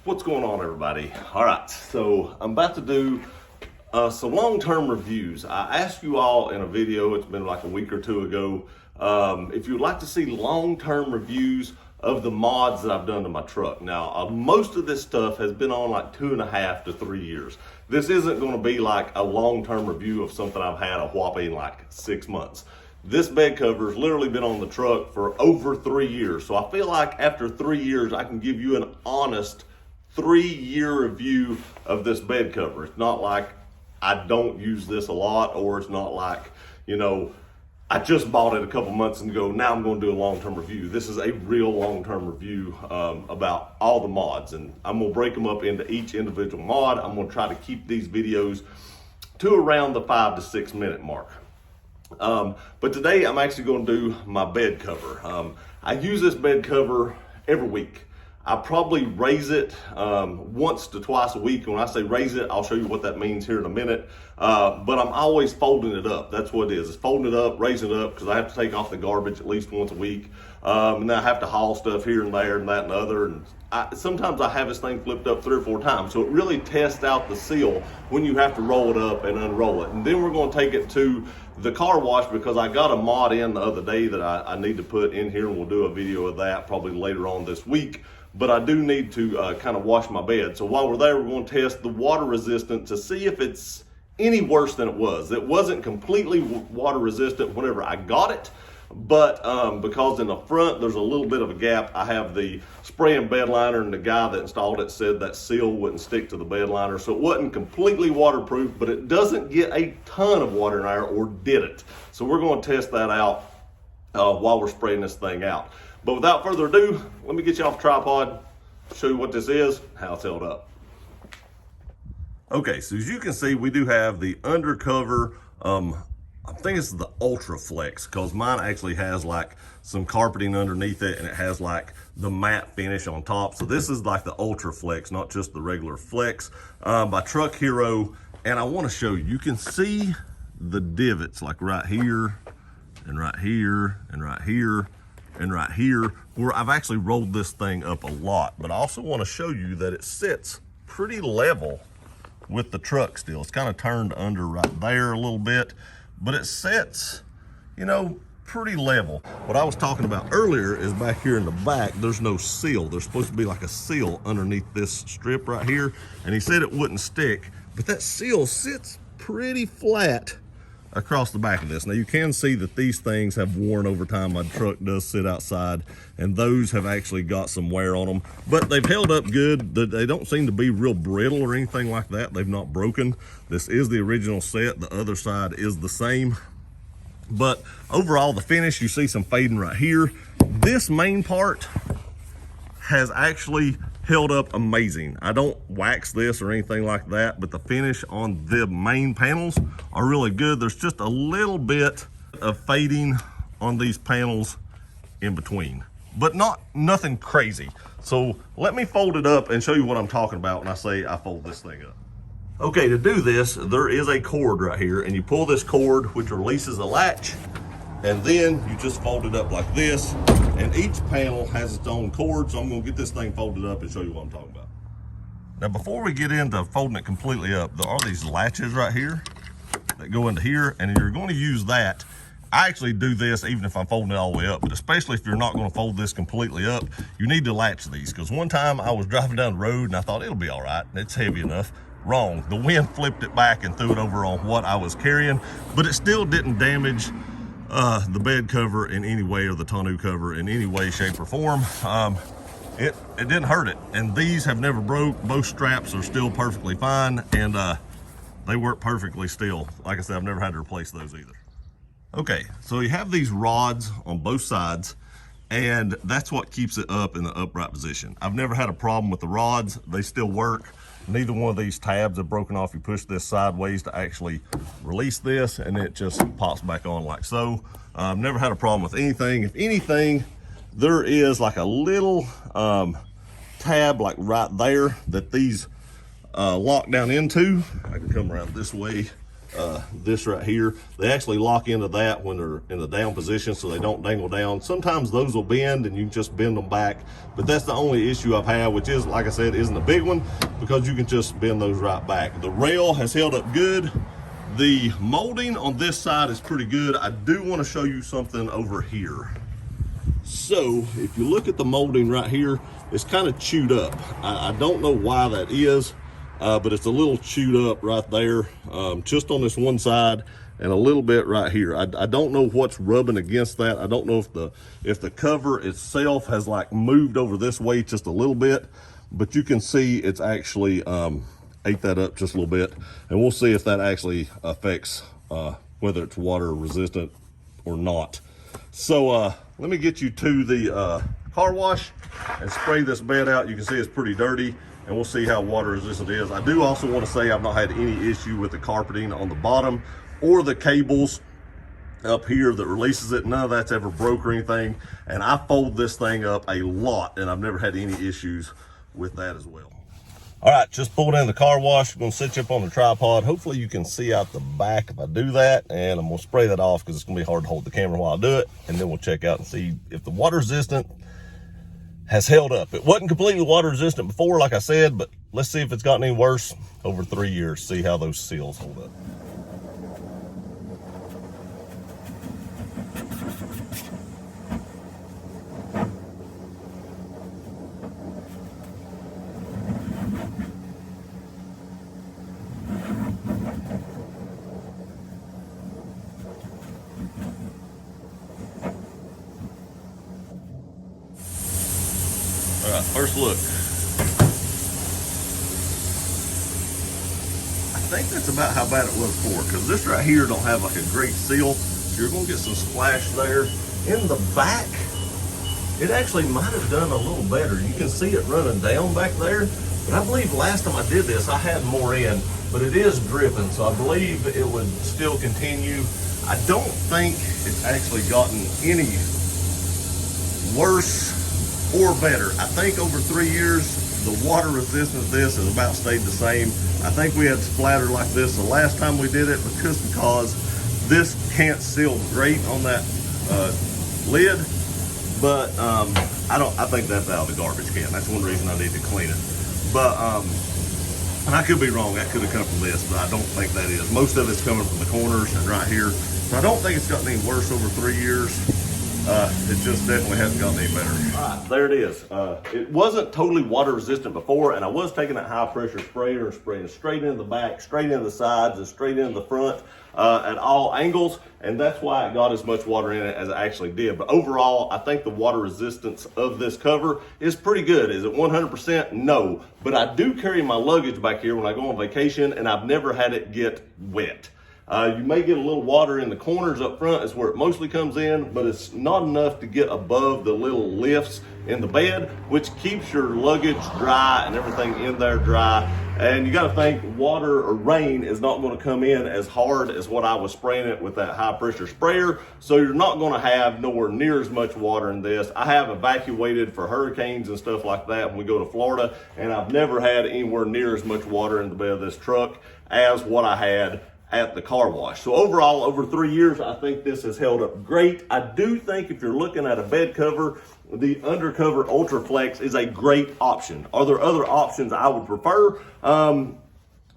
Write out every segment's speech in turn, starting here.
What's going on, everybody? All right, so I'm about to do some long-term reviews. I asked you all in a video, it's been like a week or two ago, if you'd like to see long-term reviews of the mods that I've done to my truck. Now, most of this stuff has been on like 2.5 to 3 years. This isn't going to be like a long-term review of something I've had a whopping like 6 months. This bed cover has literally been on the truck for over 3 years. So I feel like after 3 years, I can give you an honest 3-year review of this bed cover. It's not like I don't use this a lot, or it's not like, you know, I just bought it a couple months ago, now I'm going to do a long-term review. This is a real long-term review about all the mods, and I'm going to break them up into each individual mod. I'm going to try to keep these videos to around the 5 to 6 minute mark. But today I'm actually going to do my bed cover. I use this bed cover every week. I probably raise it once to twice a week. When I say raise it, I'll show you what that means here in a minute. But I'm always folding it up. That's what it is. It's folding it up, raising it up, because I have to take off the garbage at least once a week. And then I have to haul stuff here and there and that and other. And sometimes I have this thing flipped up 3 or 4 times. So it really tests out the seal when you have to roll it up and unroll it. And then we're going to take it to the car wash, because I got a mod in the other day that I need to put in here, and we'll do a video of that probably later on this week. But I do need to kind of wash my bed. So while we're there, we're going to test the water resistant to see if it's any worse than it was. It wasn't completely water resistant whenever I got it, but because in the front there's a little bit of a gap, I have the spray and bed liner, and the guy that installed it said that seal wouldn't stick to the bed liner, so it wasn't completely waterproof, but it doesn't get a ton of water in there, or did it? So we're going to test that out while we're spraying this thing out. But without further ado, let me get you off the tripod, show you what this is, how it's held up. Okay, so as you can see, we do have the Undercover, I think it's the Ultra Flex, because mine actually has like some carpeting underneath it, and it has like the matte finish on top. So this is like the Ultra Flex, not just the regular Flex, by Truck Hero. And I want to show you, you can see the divots like right here, and right here, and right here, and right here, where I've actually rolled this thing up a lot. But I also want to show you that it sits pretty level with the truck still. It's kind of turned under right there a little bit, but it sits, you know, pretty level. What I was talking about earlier is back here in the back, there's no seal. There's supposed to be like a seal underneath this strip right here, and he said it wouldn't stick, but that seal sits pretty flat across the back of this. Now you can see that these things have worn over time. My truck does sit outside, and those have actually got some wear on them, but they've held up good. They don't seem to be real brittle or anything like that. They've not broken. This is the original set. The other side is the same, but overall the finish, you see some fading right here. This main part has actually held up amazing. I don't wax this or anything like that, but the finish on the main panels are really good. There's just a little bit of fading on these panels in between, but nothing crazy. So let me fold it up and show you what I'm talking about when I say I fold this thing up. Okay, to do this, there is a cord right here, and you pull this cord, which releases the latch, and then you just fold it up like this, and each panel has its own cord. So I'm going to get this thing folded up and show you what I'm talking about. Now, before we get into folding it completely up, there are these latches right here that go into here, and you're going to use that. I actually do this even if I'm folding it all the way up, but especially if you're not going to fold this completely up, you need to latch these, because one time I was driving down the road and I thought it'll be all right, it's heavy enough. Wrong. The wind flipped it back and threw it over on what I was carrying, but it still didn't damage the bed cover in any way, or the tonneau cover in any way, shape, or form. It didn't hurt it, and these have never broke. Both straps are still perfectly fine, and they work perfectly still. Like I said, I've never had to replace those either. Okay, so you have these rods on both sides, and that's what keeps it up in the upright position. I've never had a problem with the rods. They still work. Neither one of these tabs have broken off. You push this sideways to actually release this, and it just pops back on like so. I've never had a problem with anything. If anything, there is like a little tab like right there that these lock down into. I can come around this way this right here. They actually lock into that when they're in the down position so they don't dangle down. Sometimes those will bend and you can just bend them back, but that's the only issue I've had, which is, like I said, isn't a big one because you can just bend those right back. The rail has held up good. The molding on this side is pretty good. I do want to show you something over here. So if you look at the molding right here, it's kind of chewed up. I don't know why that is, but it's a little chewed up right there, just on this one side and a little bit right here. I don't know what's rubbing against that. I don't know if the cover itself has like moved over this way just a little bit, but you can see it's actually ate that up just a little bit, and we'll see if that actually affects whether it's water resistant or not. So let me get you to the car wash and spray this bed out. You can see it's pretty dirty, and we'll see how water resistant it is. I do also want to say I've not had any issue with the carpeting on the bottom or the cables up here that releases it. None of that's ever broke or anything, and I fold this thing up a lot, and I've never had any issues with that as well. All right, just pulled in the car wash. I'm gonna set you up on the tripod. Hopefully you can see out the back if I do that, and I'm gonna spray that off because it's gonna be hard to hold the camera while I do it, and then we'll check out and see if the water resistant has held up. It wasn't completely water resistant before, like I said, but let's see if it's gotten any worse over 3 years, see how those seals hold up. All right, first look. I think that's about how bad it was before, because this right here don't have like a great seal, so you're gonna get some splash there. In the back, it actually might have done a little better. You can see it running down back there, but I believe last time I did this, I had more in, but it is dripping, so I believe it would still continue. I don't think it's actually gotten any worse or better. I think over 3 years, the water resistance of this has about stayed the same. I think we had splatter like this the last time we did it because this can't seal great on that lid, but I think that's out of the garbage can. That's one reason I need to clean it. But and I could be wrong, that could have come from this, but I don't think that is. Most of it's coming from the corners and right here. So I don't think it's gotten any worse over 3 years. It just definitely hasn't gotten any better. All right, there it is. It wasn't totally water resistant before, and I was taking that high pressure sprayer and spraying straight into the back, straight into the sides, and straight into the front at all angles, and that's why it got as much water in it as it actually did. But overall, I think the water resistance of this cover is pretty good. Is it 100%? No, but I do carry my luggage back here when I go on vacation, and I've never had it get wet. You may get a little water in the corners up front is where it mostly comes in, but it's not enough to get above the little lifts in the bed, which keeps your luggage dry and everything in there dry. And you gotta think water or rain is not gonna come in as hard as what I was spraying it with that high pressure sprayer. So you're not gonna have nowhere near as much water in this. I have evacuated for hurricanes and stuff like that when we go to Florida, and I've never had anywhere near as much water in the bed of this truck as what I had at the car wash. So overall, over 3 years, I think this has held up great. I do think if you're looking at a bed cover, the Undercover Ultra Flex is a great option. Are there other options I would prefer?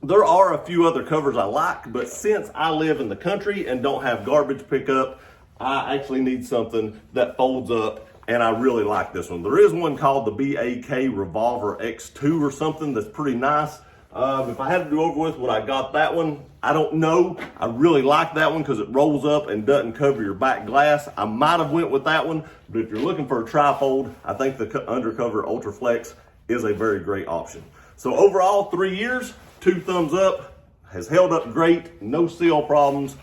There are a few other covers I like, but since I live in the country and don't have garbage pickup, I actually need something that folds up, and I really like this one. There is one called the BAK Revolver X2 or something that's pretty nice. If I had to do over with, would I got that one? I don't know. I really like that one because it rolls up and doesn't cover your back glass. I might have went with that one, but if you're looking for a trifold, I think the Undercover Ultra Flex is a very great option. So overall, 3 years, 2 thumbs up, has held up great, no seal problems.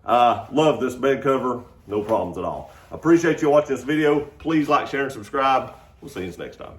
Love this bed cover, no problems at all. Appreciate you watching this video. Please like, share, and subscribe. We'll see you next time.